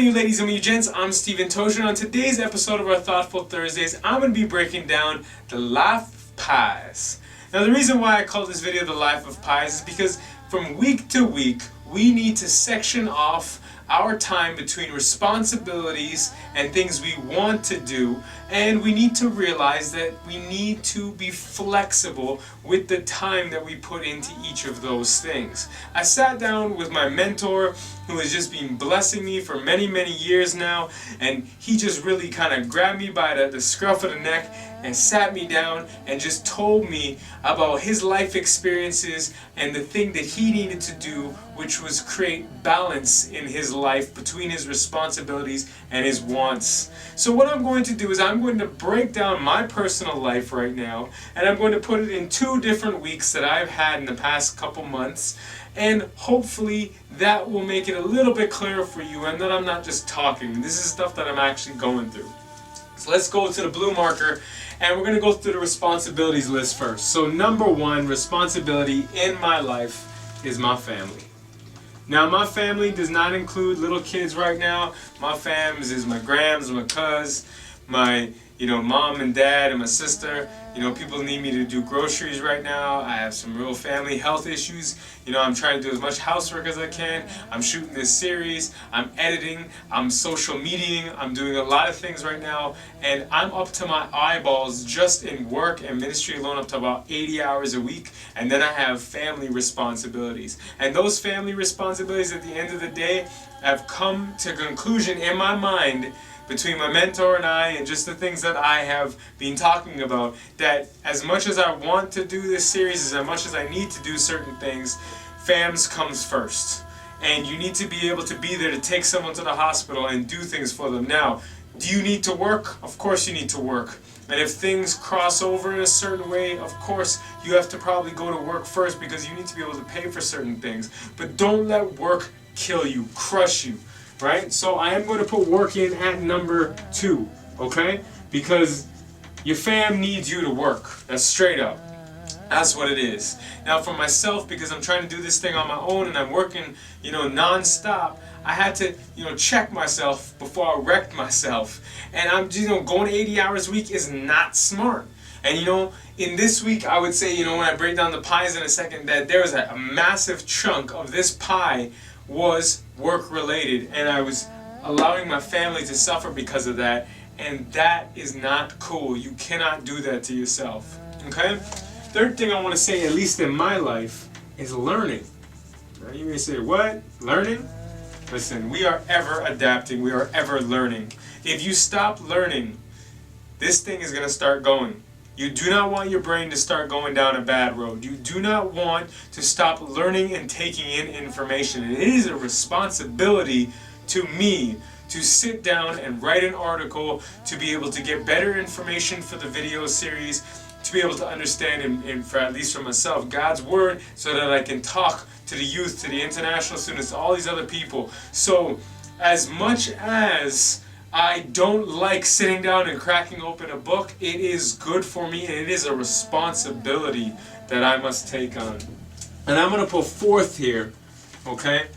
my you ladies and my you gents, I'm StevenTocher, and on today's episode of our Thoughtful Thursdays, I'm going to be breaking down the life of PIES. Now the reason why I call this video the life of PIES is because from week to week, we need to section off our time between responsibilities and things we want to do, and we need to realize that we need to be flexible with the time that we put into each of those things. I sat down with my mentor, who has just been blessing me for many years now, and he just really kind of grabbed me by the scruff of the neck and sat me down and just told me about his life experiences and the thing that he needed to do, which was create balance in his life between his responsibilities and his wants. So what I'm going to do is I'm going to break down my personal life right now, and I'm going to put it in 2 different weeks that I've had in the past couple months, and hopefully that will make it a little bit clearer for you and that I'm not just talking. This is stuff that I'm actually going through. So let's go to the blue marker, and we're going to go through the responsibilities list first. So number 1 responsibility in my life is my family. Now my family does not include little kids right now. My fams is my grams, my cuz, my mom and dad and my sister. People need me to do groceries right now. I have some real family health issues. I'm trying to do as much housework as I can. I'm shooting this series. I'm editing. I'm social mediaing. I'm doing a lot of things right now. And I'm up to my eyeballs just in work and ministry alone, up to about 80 hours a week. And then I have family responsibilities. And those family responsibilities at the end of the day have come to conclusion in my mind between my mentor and I, and just the things that I have been talking about, that as much as I want to do this series, as much as I need to do certain things, FAMS comes first. And you need to be able to be there to take someone to the hospital and do things for them. Now, do you need to work? Of course you need to work. And if things cross over in a certain way, of course you have to probably go to work first, because you need to be able to pay for certain things. But don't let work kill you, crush you. Right? So I am going to put work in at number 2, okay? Because your fam needs you to work. That's straight up. That's what it is. Now for myself, because I'm trying to do this thing on my own and I'm working, non-stop, I had to, check myself before I wrecked myself. And I'm, going 80 hours a week is not smart. And in this week, I would say, when I break down the pies in a second, that there was a massive chunk of this pie was work related, and I was allowing my family to suffer because of that, and that is not cool. You cannot do that to yourself. Okay? Third thing I want to say, at least in my life, is learning. Now you may say, what? Learning? Listen, we are ever adapting, we are ever learning. If you stop learning, this thing is going to start going. You do not want your brain to start going down a bad road. You do not want to stop learning and taking in information. And it is a responsibility to me to sit down and write an article, to be able to get better information for the video series, to be able to understand, and for at least for myself, God's Word, so that I can talk to the youth, to the international students, to all these other people. So as much as I don't like sitting down and cracking open a book, it is good for me, and it is a responsibility that I must take on. And I'm going to put 4th here, okay?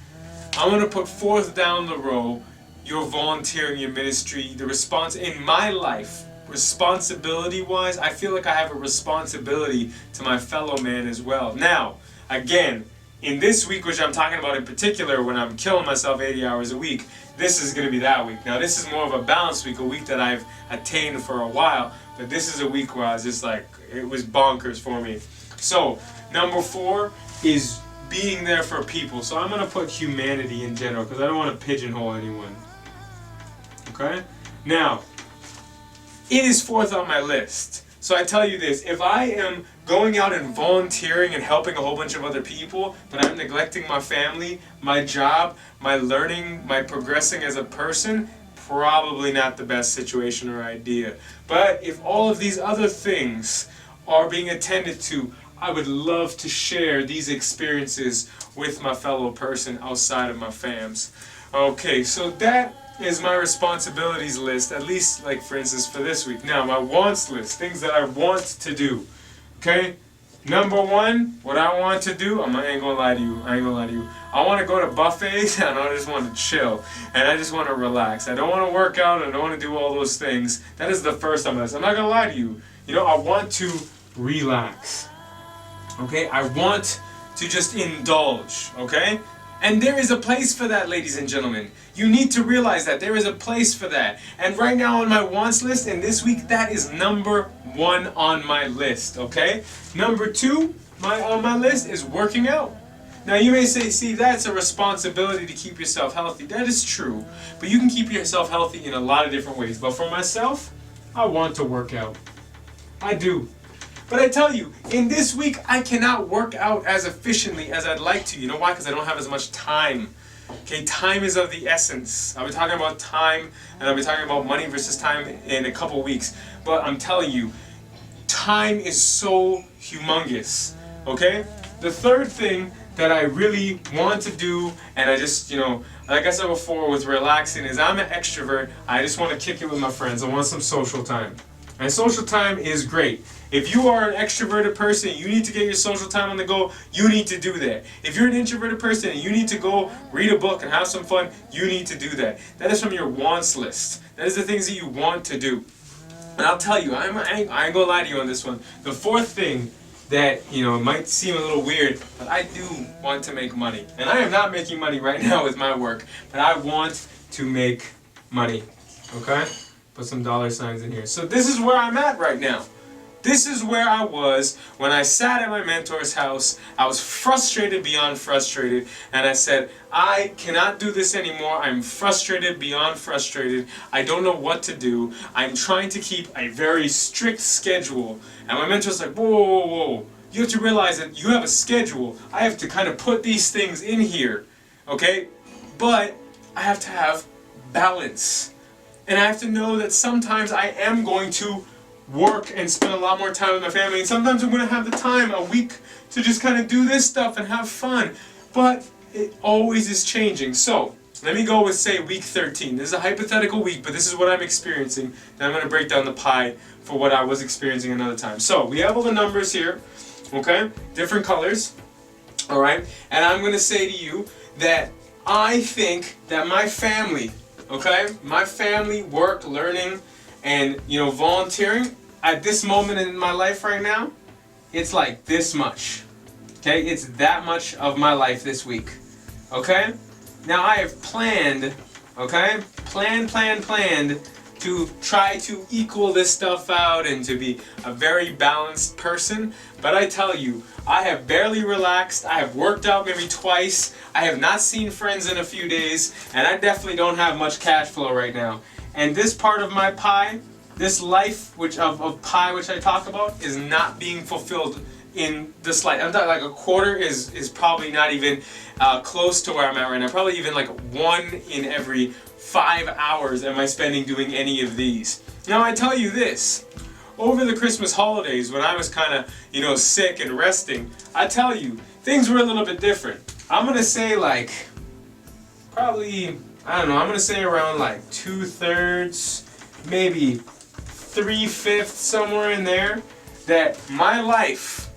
I'm going to put 4th down the row, your volunteering, your ministry, the response in my life. Responsibility-wise, I feel like I have a responsibility to my fellow man as well. Now, again, in this week, which I'm talking about in particular, when I'm killing myself 80 hours a week, this is going to be that week. Now this is more of a balanced week, a week that I've attained for a while, but this is a week where I was just like, it was bonkers for me. So number 4 is being there for people. So I'm going to put humanity in general, because I don't want to pigeonhole anyone. Okay? Now, it is 4th on my list. So I tell you this, if I am going out and volunteering and helping a whole bunch of other people, but I'm neglecting my family, my job, my learning, my progressing as a person, probably not the best situation or idea. But if all of these other things are being attended to, I would love to share these experiences with my fellow person outside of my fams. Okay, so that is my responsibilities list, at least, like, for instance, for this week. Now, my wants list, things that I want to do. Okay? Number one, what I want to do, I ain't gonna lie to you, I want to go to buffets and I just want to chill. And I just want to relax. I don't want to work out, I don't want to do all those things. That is the first on my list. I'm not gonna lie to you. You know, I want to relax. Okay? I want to just indulge. Okay? And there is a place for that, ladies and gentlemen. You need to realize that there is a place for that. And right now on my wants list, and this week, that is number one on my list, okay? Number two on my list is working out. Now you may say, see, that's a responsibility to keep yourself healthy. That is true. But you can keep yourself healthy in a lot of different ways. But for myself, I want to work out. I do. But I tell you, in this week, I cannot work out as efficiently as I'd like to. You know why? Because I don't have as much time. Okay, time is of the essence. I'll be talking about time, and I'll be talking about money versus time in a couple weeks. But I'm telling you, time is so humongous. Okay? The third thing that I really want to do, and I just, you know, like I said before with relaxing, is I'm an extrovert. I just want to kick it with my friends. I want some social time. And social time is great. If you are an extroverted person, you need to get your social time on the go, you need to do that. If you're an introverted person and you need to go read a book and have some fun, you need to do that. That is from your wants list. That is the things that you want to do. And I'll tell you, I ain't gonna lie to you on this one. The fourth thing that, you know, might seem a little weird, but I do want to make money. And I am not making money right now with my work, but I want to make money. Okay? Put some dollar signs in here. So this is where I'm at right now. This is where I was when I sat at my mentor's house. I was frustrated beyond frustrated, and I said, I cannot do this anymore. I'm frustrated beyond frustrated. I don't know what to do. I'm trying to keep a very strict schedule. And my mentor's like, whoa, whoa, whoa. You have to realize that you have a schedule. I have to kind of put these things in here, okay? But I have to have balance. And I have to know that sometimes I am going to work and spend a lot more time with my family, and sometimes I'm going to have the time a week to just kind of do this stuff and have fun, but it always is changing. So let me go with, say, week 13. This is a hypothetical week, but this is what I'm experiencing. Then I'm going to break down the pie for what I was experiencing another time. So we have all the numbers here, okay, different colors, all right, and I'm going to say to you that I think that my family, okay, my family, work, learning, and, you know, volunteering, at this moment in my life right now, it's like this much. Okay? It's that much of my life this week. Okay? Now I have planned, okay? Planned to try to equal this stuff out and to be a very balanced person. But I tell you, I have barely relaxed. I have worked out maybe twice. I have not seen friends in a few days. And I definitely don't have much cash flow right now. And this part of my pie, this life of pie which I talk about, is not being fulfilled in the slight. I'm talking like a quarter is probably not even close to where I'm at right now. Probably even like 1 in every 5 hours am I spending doing any of these. Now I tell you this, over the Christmas holidays when I was kind of, you know, sick and resting, I tell you, things were a little bit different. I'm going to say like, probably, I don't know, I'm going to say around like 2/3, maybe 3/5, somewhere in there, that my life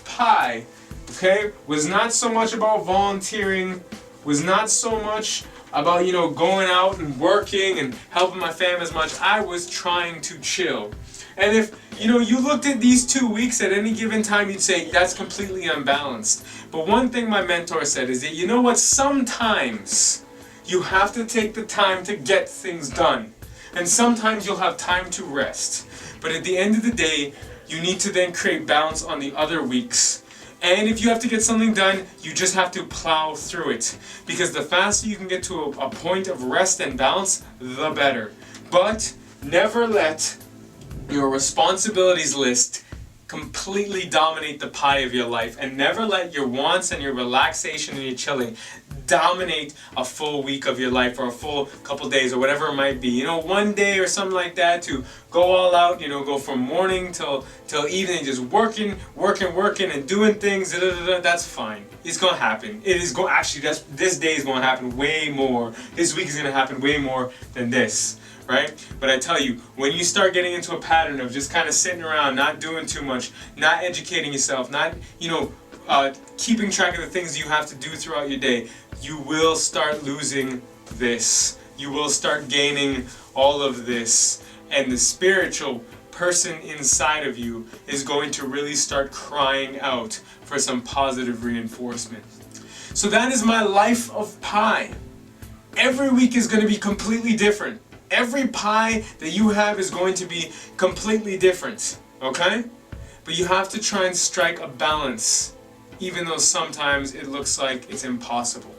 pie, okay, was not so much about volunteering, was not so much about, you know, going out and working and helping my family as much. I was trying to chill. And if, you know, you looked at these 2 weeks at any given time, you'd say that's completely unbalanced. But one thing my mentor said is that, you know what, sometimes you have to take the time to get things done. And sometimes you'll have time to rest. But at the end of the day, you need to then create balance on the other weeks. And if you have to get something done, you just have to plow through it. Because the faster you can get to a point of rest and balance, the better. But never let your responsibilities list completely dominate the pie of your life. And never let your wants and your relaxation and your chilling dominate a full week of your life or a full couple days or whatever it might be. You know, one day or something like that to go all out, you know, go from morning till evening, just working and doing things, that's fine. It's gonna happen. It is going, actually, this day is gonna happen way more. This week is gonna happen way more than this. Right? But I tell you, when you start getting into a pattern of just kind of sitting around, not doing too much, not educating yourself, not, you know, keeping track of the things you have to do throughout your day, you will start losing this. You will start gaining all of this. And the spiritual person inside of you is going to really start crying out for some positive reinforcement. So that is my life of pie. Every week is going to be completely different. Every pie that you have is going to be completely different, okay? But you have to try and strike a balance, even though sometimes it looks like it's impossible.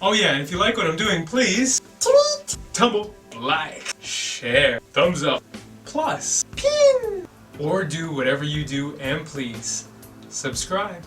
Oh yeah, and if you like what I'm doing, please tweet, tumble, like, share, thumbs up, plus, pin, or do whatever you do, and please subscribe.